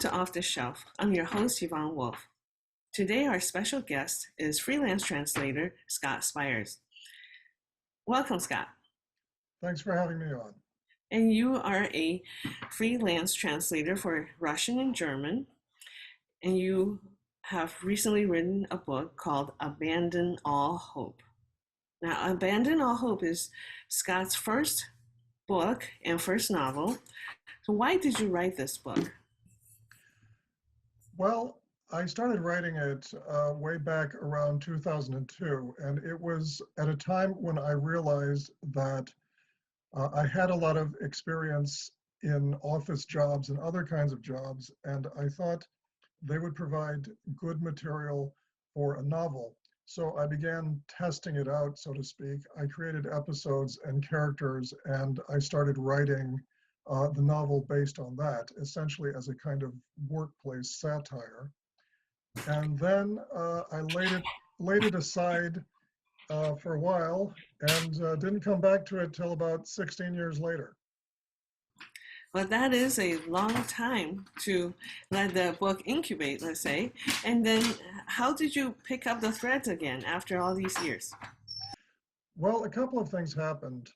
to Off the Shelf. I'm your host, Yvonne Wolf. Today, our special guest is freelance translator Scott Spires. Welcome, Scott. Thanks for having me on. And you are a freelance translator for Russian and German, and you have recently written a book called Abandon All Hope. Now, Abandon All Hope is Scott's first book and first novel. So why did you write this book? Well, I started writing it way back around 2002, and it was at a time when I realized that I had a lot of experience in office jobs and other kinds of jobs, and I thought they would provide good material for a novel. So I began testing it out, so to speak. I created episodes and characters, and I started writing the novel based on that, essentially as a kind of workplace satire. And then I laid it aside for a while and didn't come back to it till about 16 years later. Well, that is a long time to let the book incubate, let's say. And then how did you pick up the threads again after all these years? Well, a couple of things happened.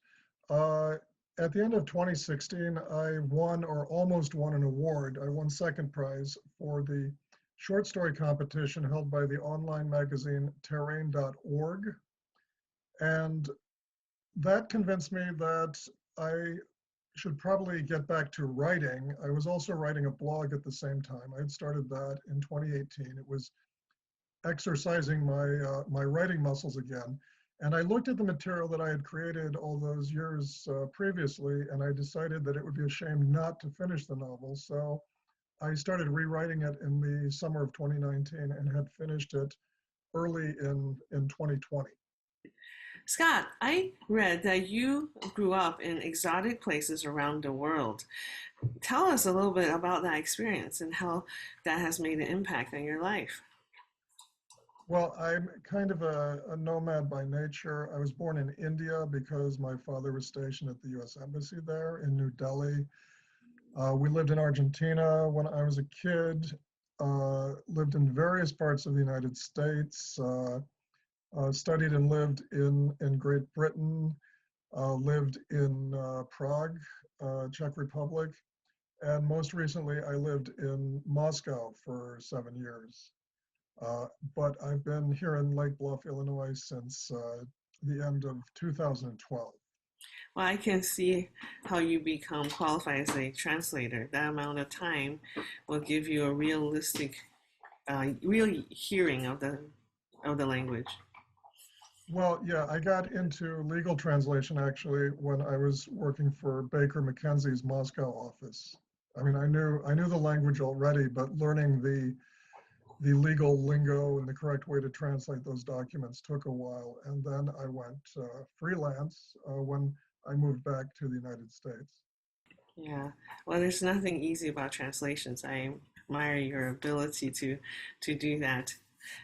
At the end of 2016, I won or almost won an award. I won second prize for the short story competition held by the online magazine terrain.org. And that convinced me that I should probably get back to writing. I was also writing a blog at the same time. I had started that in 2018. It was exercising my writing muscles again. And I looked at the material that I had created all those years previously, and I decided that it would be a shame not to finish the novel. So I started rewriting it in the summer of 2019 and had finished it early in 2020. Scott, I read that you grew up in exotic places around the world. Tell us a little bit about that experience and how that has made an impact on your life. Well, I'm kind of a nomad by nature. I was born in India because my father was stationed at the US Embassy there in New Delhi. We lived in Argentina when I was a kid, lived in various parts of the United States, studied and lived in Great Britain, lived in Prague, Czech Republic, and most recently I lived in Moscow for 7 years. But I've been here in Lake Bluff, Illinois since the end of 2012. Well, I can see how you become qualified as a translator. That amount of time will give you a realistic, real hearing of the language. Well, yeah, I got into legal translation actually when I was working for Baker McKenzie's Moscow office. I mean, I knew the language already, but learning the legal lingo and the correct way to translate those documents took a while. And then I went freelance when I moved back to the United States. Yeah, well, there's nothing easy about translations. I admire your ability to do that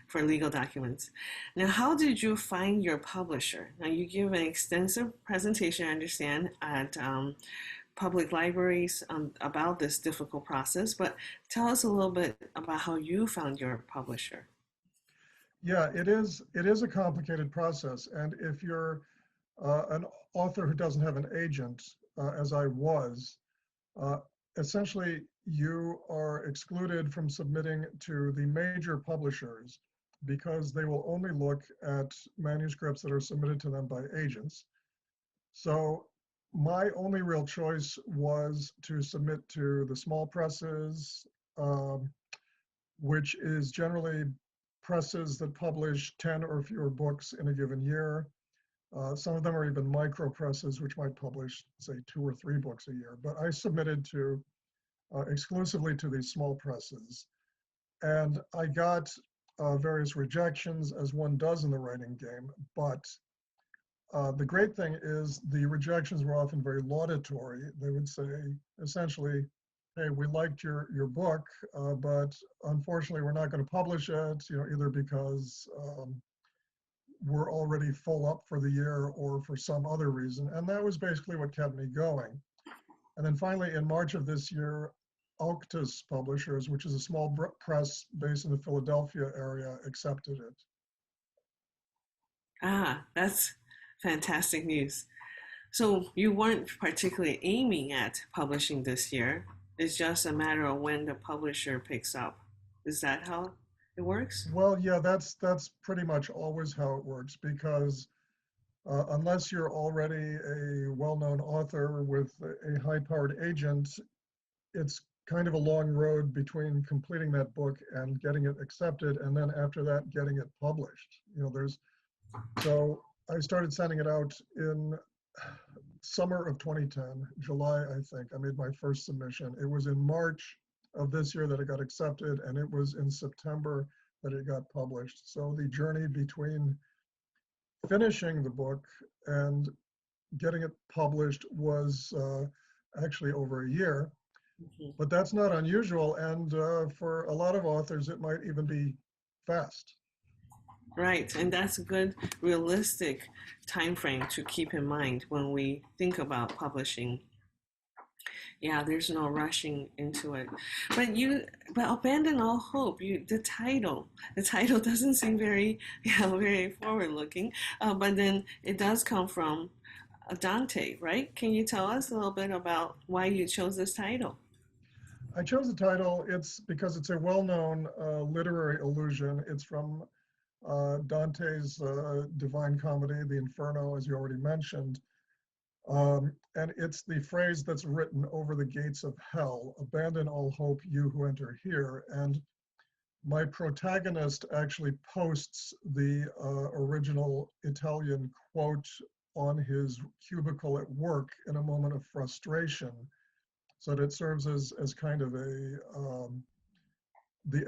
for legal documents. Now, how did you find your publisher? Now, you give an extensive presentation, I understand, at public libraries about this difficult process, but tell us a little bit about how you found your publisher. Yeah, it is a complicated process. And if you're an author who doesn't have an agent, as I was, essentially you are excluded from submitting to the major publishers because they will only look at manuscripts that are submitted to them by agents. So my only real choice was to submit to the small presses, which is generally presses that publish 10 or fewer books in a given year. Some of them are even micro presses, which might publish, say, 2 or 3 books a year. But I submitted to exclusively to these small presses. And I got various rejections, as one does in the writing game. But the great thing is the rejections were often very laudatory. They would say, essentially, hey, we liked your book, but unfortunately, we're not going to publish it, either because we're already full up for the year or for some other reason. And that was basically what kept me going. And then finally, in March of this year, Auctus Publishers, which is a small press based in the Philadelphia area, accepted it. Ah, that's fantastic news. So you weren't particularly aiming at publishing this year. It's just a matter of when the publisher picks up. Is that how it works? Well, yeah, that's pretty much always how it works, because unless you're already a well-known author with a high-powered agent, it's kind of a long road between completing that book and getting it accepted, and then after that, getting it published. So I started sending it out in summer of 2010, July, I think. I made my first submission. It was in March of this year that it got accepted, and it was in September that it got published. So the journey between finishing the book and getting it published was actually over a year. Mhm. But that's not unusual, and for a lot of authors, it might even be fast. Right, and that's a good realistic time frame to keep in mind when we think about publishing. Yeah, there's no rushing into it. But abandon all hope. The title doesn't seem very, very forward looking. But then it does come from Dante, right? Can you tell us a little bit about why you chose this title? I chose the title, it's because it's a well-known literary allusion. It's from Dante's Divine Comedy, the Inferno, as you already mentioned. And it's the phrase that's written over the gates of hell: abandon all hope, you who enter here. And my protagonist actually posts the original Italian quote on his cubicle at work in a moment of frustration. So that it serves as kind of the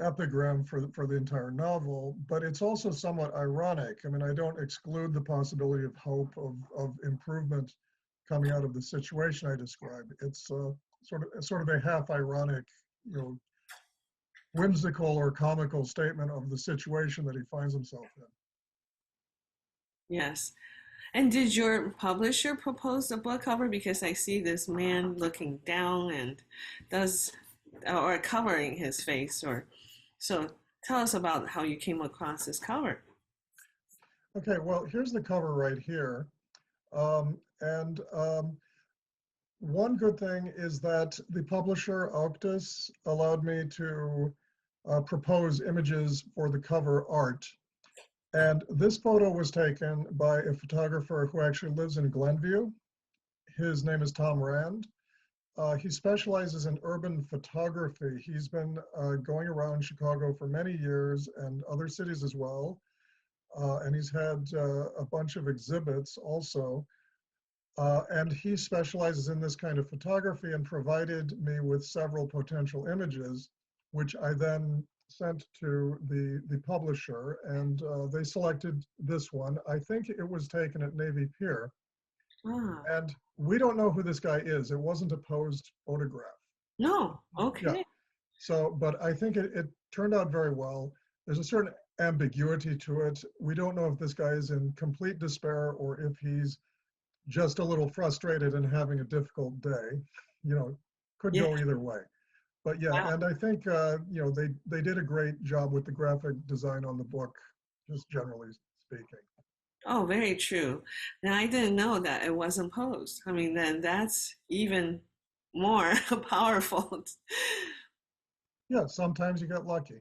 epigram for the entire novel, but it's also somewhat ironic. I mean, I don't exclude the possibility of hope, of improvement coming out of the situation I described. It's sort of a half ironic, whimsical or comical statement of the situation that he finds himself in. Yes. And did your publisher propose the book cover? Because I see this man looking down and does, or covering his face, or so. Tell us about how you came across this cover. Okay, well, here's the cover right here. And one good thing is that the publisher, Auctus, allowed me to propose images for the cover art. And this photo was taken by a photographer who actually lives in Glenview. His name is Tom Rand. He specializes in urban photography. He's been going around Chicago for many years and other cities as well. And he's had a bunch of exhibits also. And he specializes in this kind of photography and provided me with several potential images, which I then sent to the publisher, and they selected this one. I think it was taken at Navy Pier. Ah, And we don't know who this guy is. It wasn't a posed photograph. no. Yeah. Okay. So, but I think it turned out very well. There's a certain ambiguity to it. We don't know if this guy is in complete despair or if he's just a little frustrated and having a difficult day. Could Yeah. go either way. But yeah, Wow. and I think they did a great job with the graphic design on the book, just generally speaking. Oh, very true. Now I didn't know that it wasn't posed. I mean, then that's even more powerful. Yeah, sometimes you get lucky.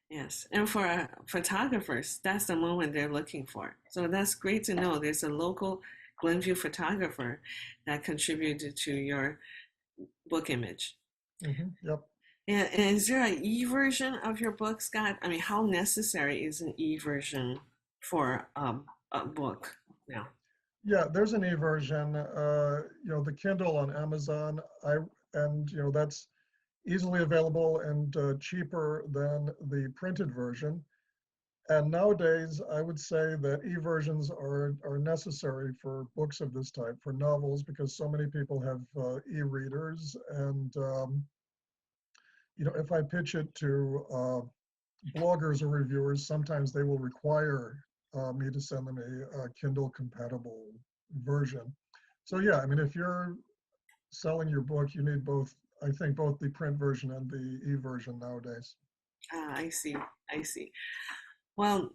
Yes, and for photographers, that's the moment they're looking for. So that's great to know. There's a local Glenview photographer that contributed to your book image. Yep. And is there an e-version of your book, Scott? I mean, how necessary is an e-version for a book now? Yeah, there's an e-version. The Kindle on Amazon. That's easily available and cheaper than the printed version. And nowadays, I would say that e-versions are necessary for books of this type, for novels, because so many people have e-readers. And if I pitch it to bloggers or reviewers, sometimes they will require me to send them a Kindle compatible version. So yeah, I mean, if you're selling your book, you need both I think, both the print version and the e-version nowadays. Ah, I see. I see. Well,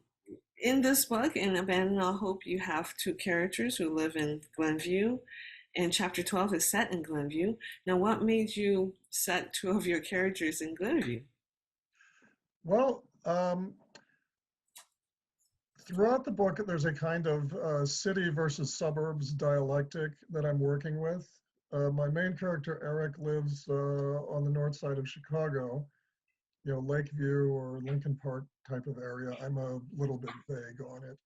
in this book, in Abandon All Hope, you have two characters who live in Glenview, and chapter 12 is set in Glenview. Now, what made you set two of your characters in Glenview? Well, throughout the book, there's a kind of city versus suburbs dialectic that I'm working with. My main character, Eric, lives on the north side of Chicago, Lakeview or Lincoln Park type of area. I'm a little bit vague on it.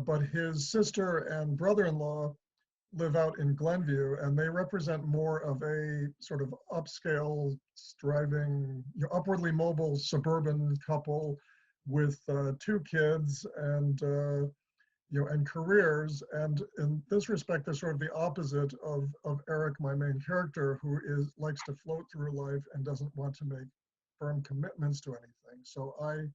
But his sister and brother-in-law live out in Glenview, and they represent more of a sort of upscale, striving, upwardly mobile suburban couple with two kids and careers. And in this respect, they're sort of the opposite of Eric, my main character, who likes to float through life and doesn't want to make firm commitments to anything. So I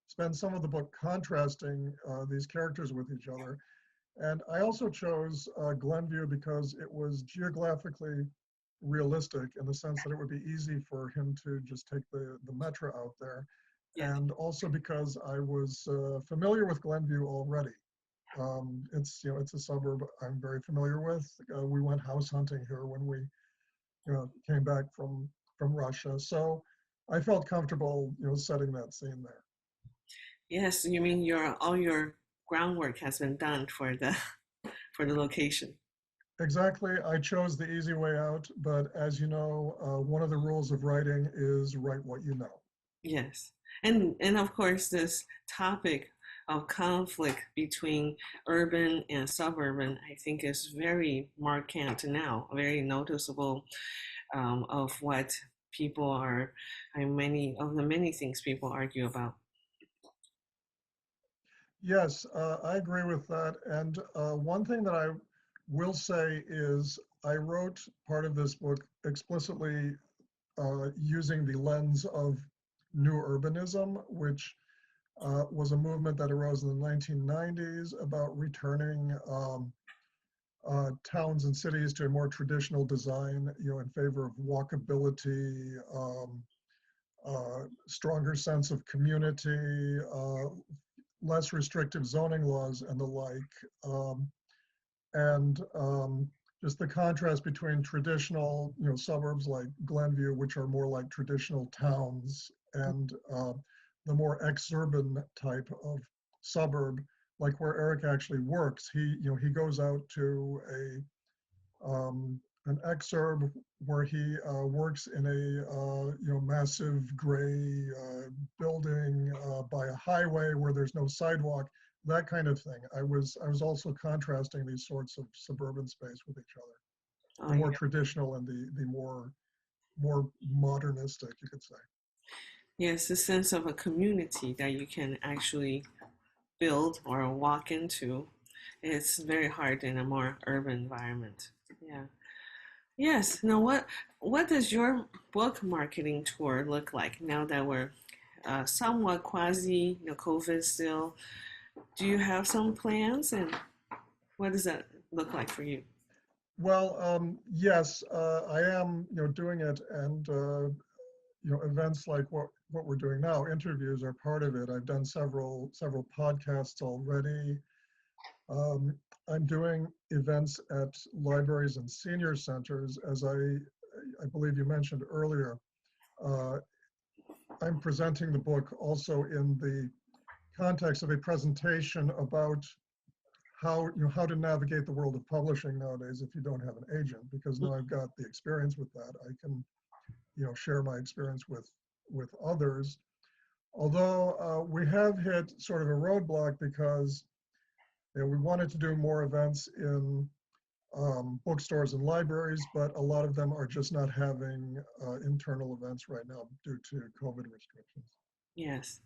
spend some of the book contrasting these characters with each other. And I also chose Glenview because it was geographically realistic in the sense that it would be easy for him to just take the metro out there. Yeah. And also because I was familiar with Glenview already. It's a suburb I'm very familiar with. We went house hunting here when we came back from Russia. So I felt comfortable setting that scene there. Yes, you mean all your groundwork has been done for the for the location. Exactly. I chose the easy way out, but as you know, one of the rules of writing is write what you know. Yes. And of course this topic of conflict between urban and suburban, I think is very markant now, very noticeable of what people are, and many of the many things people argue about. Yes, I agree with that. And one thing that I will say is I wrote part of this book explicitly using the lens of new urbanism, which was a movement that arose in the 1990s about returning towns and cities to a more traditional design, in favor of walkability, stronger sense of community, less restrictive zoning laws and the like, and just the contrast between traditional, suburbs like Glenview, which are more like traditional towns, and the more exurban type of suburb, like where Eric actually works. He goes out to an exurb where he works in a massive gray building by a highway where there's no sidewalk, that kind of thing. I was also contrasting these sorts of suburban space with each other, the Oh, more yeah. traditional and the more modernistic, you could say. Yes, a sense of a community that you can actually build or walk into. It's very hard in a more urban environment. Yeah. Yes. Now, what does your book marketing tour look like now that we're somewhat quasi, COVID still? Do you have some plans, and what does that look like for you? Well, yes, I am, doing it, and events like what we're doing now, interviews are part of it. I've done several podcasts already. I'm doing events at libraries and senior centers, as I believe you mentioned earlier. Uh, I'm presenting the book also in the context of a presentation about how to navigate the world of publishing nowadays if you don't have an agent, because now I've got the experience with that. I can share my experience with others. Although we have hit sort of a roadblock because we wanted to do more events in bookstores and libraries, but a lot of them are just not having internal events right now due to COVID restrictions. Yes.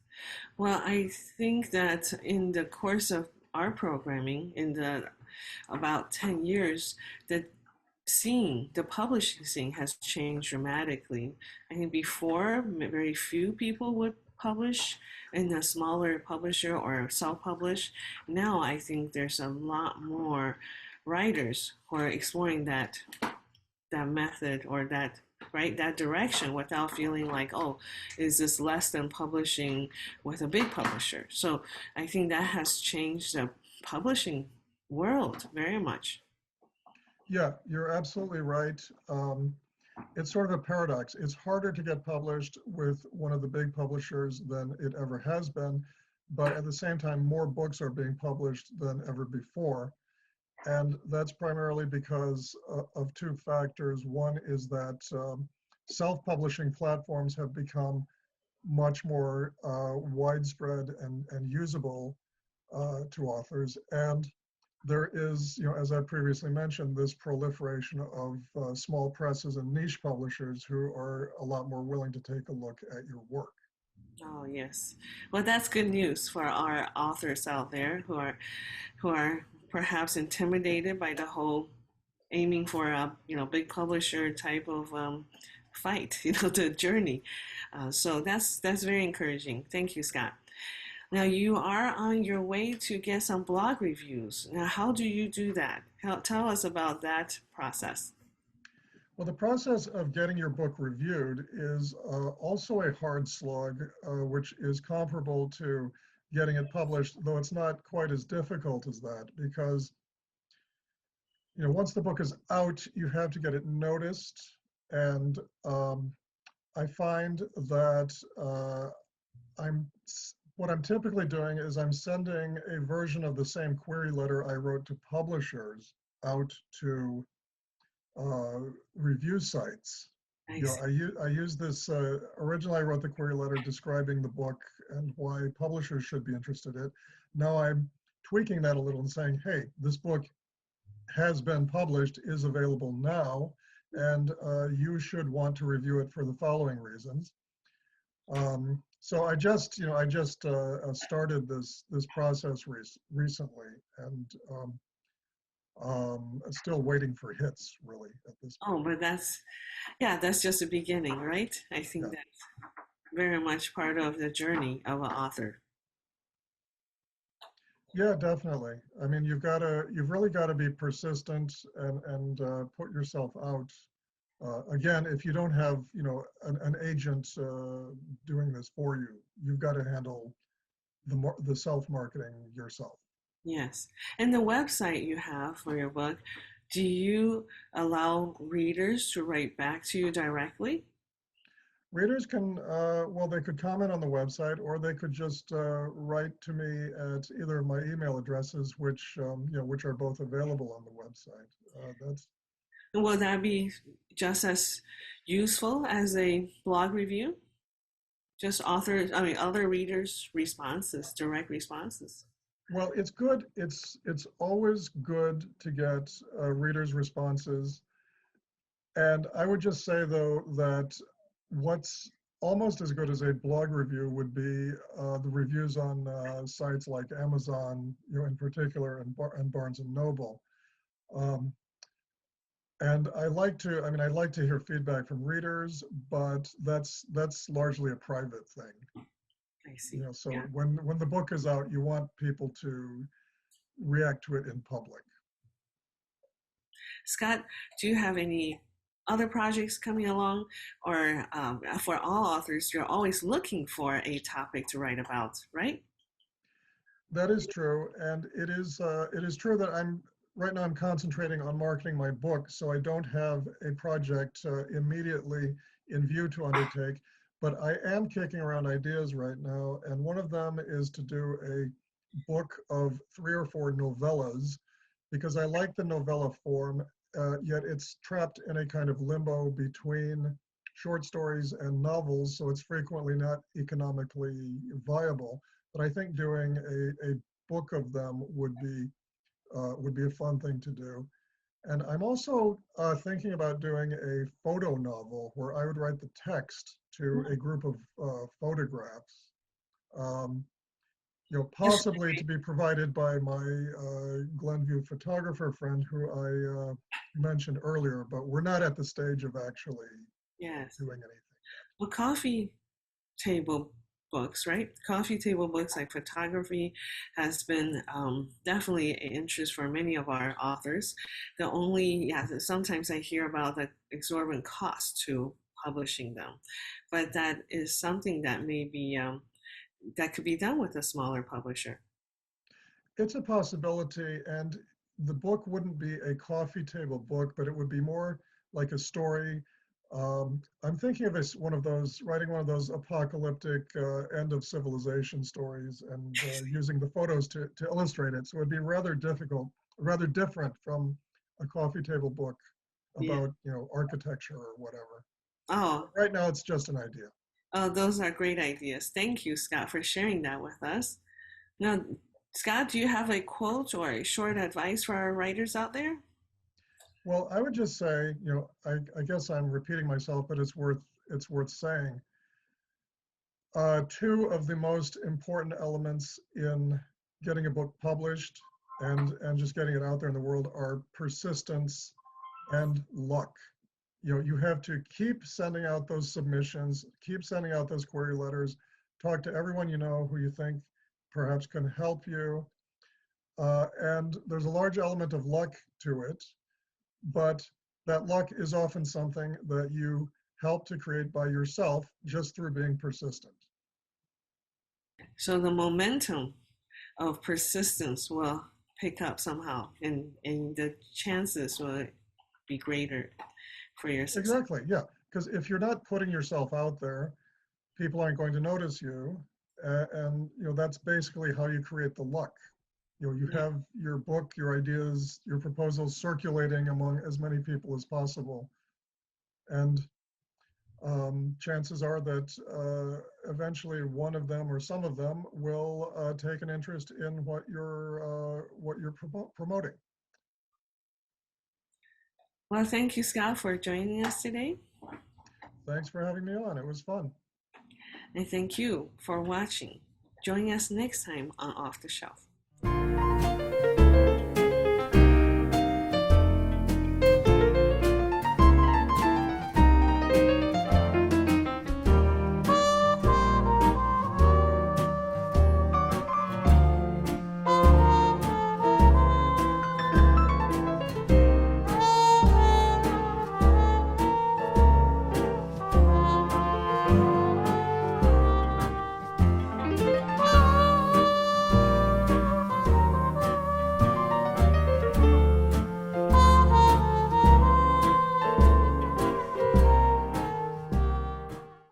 Well, I think that in the course of our programming, in the about 10 years, the publishing scene has changed dramatically. I think before, very few people would publish in a smaller publisher or self-publish. Now I think there's a lot more writers who are exploring that method or right, that direction without feeling like, oh, is this less than publishing with a big publisher? So I think that has changed the publishing world very much. Yeah, you're absolutely right. It's sort of a paradox. It's harder to get published with one of the big publishers than it ever has been, but at the same time, more books are being published than ever before. And that's primarily because of two factors. One is that self-publishing platforms have become much more widespread and usable to authors. And there is, as I previously mentioned, this proliferation of small presses and niche publishers who are a lot more willing to take a look at your work. Oh yes. Well, that's good news for our authors out there who are perhaps intimidated by the whole aiming for a big publisher type of fight, the journey. So that's very encouraging. Thank you, Scott. Now you are on your way to get some blog reviews. Now, how do you do that? Tell us about that process. Well, the process of getting your book reviewed is also a hard slog, which is comparable to getting it published, though it's not quite as difficult as that, because once the book is out, you have to get it noticed. And I find that what I'm typically doing is I'm sending a version of the same query letter I wrote to publishers out to review sites. I see. I use this, originally I wrote the query letter describing the book and why publishers should be interested in it. Now I'm tweaking that a little and saying, hey, this book has been published, is available now, and you should want to review it for the following reasons. So I just started this process recently, and still waiting for hits really at this point. Oh, but that's just the beginning, right? I think Yeah. that's very much part of the journey of an author. Yeah, definitely. I mean, you've really got to be persistent and put yourself out. Again, if you don't have, an agent doing this for you, you've got to handle the self-marketing yourself. Yes. And the website you have for your book, do you allow readers to write back to you directly? Readers can, well, they could comment on the website, or they could just write to me at either of my email addresses, which which are both available on the website. That's And will that be just as useful as a blog review? Just other readers' responses, direct responses. Well, it's good. It's always good to get readers' responses. And I would just say, though, that what's almost as good as a blog review would be the reviews on sites like Amazon, in particular, and Barnes and Noble. And I like to hear feedback from readers, but that's largely a private thing. I see. So Yeah. when the book is out, you want people to react to it in public. Scott, do you have any other projects coming along? Or for all authors, you're always looking for a topic to write about, right? That is true, and it is true that right now I'm concentrating on marketing my book, so I don't have a project immediately in view to undertake, but I am kicking around ideas right now, and one of them is to do a book of 3 or 4 novellas, because I like the novella form, yet it's trapped in a kind of limbo between short stories and novels, so it's frequently not economically viable. But I think doing a book of them would be a fun thing to do. And I'm also thinking about doing a photo novel where I would write the text to a group of photographs, possibly to be provided by my Glenview photographer friend who I mentioned earlier, but we're not at the stage of actually Yes. doing anything. Well, coffee table books, right? Coffee table books like photography has been definitely an interest for many of our authors. Sometimes I hear about the exorbitant cost to publishing them. But that is something that maybe that could be done with a smaller publisher. It's a possibility, and the book wouldn't be a coffee table book, but it would be more like a story. I'm thinking of as writing one of those apocalyptic end of civilization stories and using the photos to illustrate it. So it'd be rather different from a coffee table book Yeah. about, architecture or whatever. Oh, Right now, it's just an idea. oh, those are great ideas. Thank you, Scott, for sharing that with us. Now, Scott, do you have a quote or a short advice for our writers out there? Well, I would just say, I guess I'm repeating myself, but it's worth saying. Two of the most important elements in getting a book published and just getting it out there in the world are persistence and luck. You have to keep sending out those submissions, keep sending out those query letters, talk to everyone you know who you think perhaps can help you. And there's a large element of luck to it, but that luck is often something that you help to create by yourself just through being persistent. So the momentum of persistence will pick up somehow, and the chances will be greater for your success. Exactly, yeah. Because if you're not putting yourself out there, people aren't going to notice you. And that's basically how you create the luck. You Yeah. have your book, your ideas, your proposals circulating among as many people as possible. And chances are that eventually one of them or some of them will take an interest in what you're promoting. Well, thank you, Scott, for joining us today. Thanks for having me on. It was fun. And thank you for watching. Join us next time on Off the Shelf.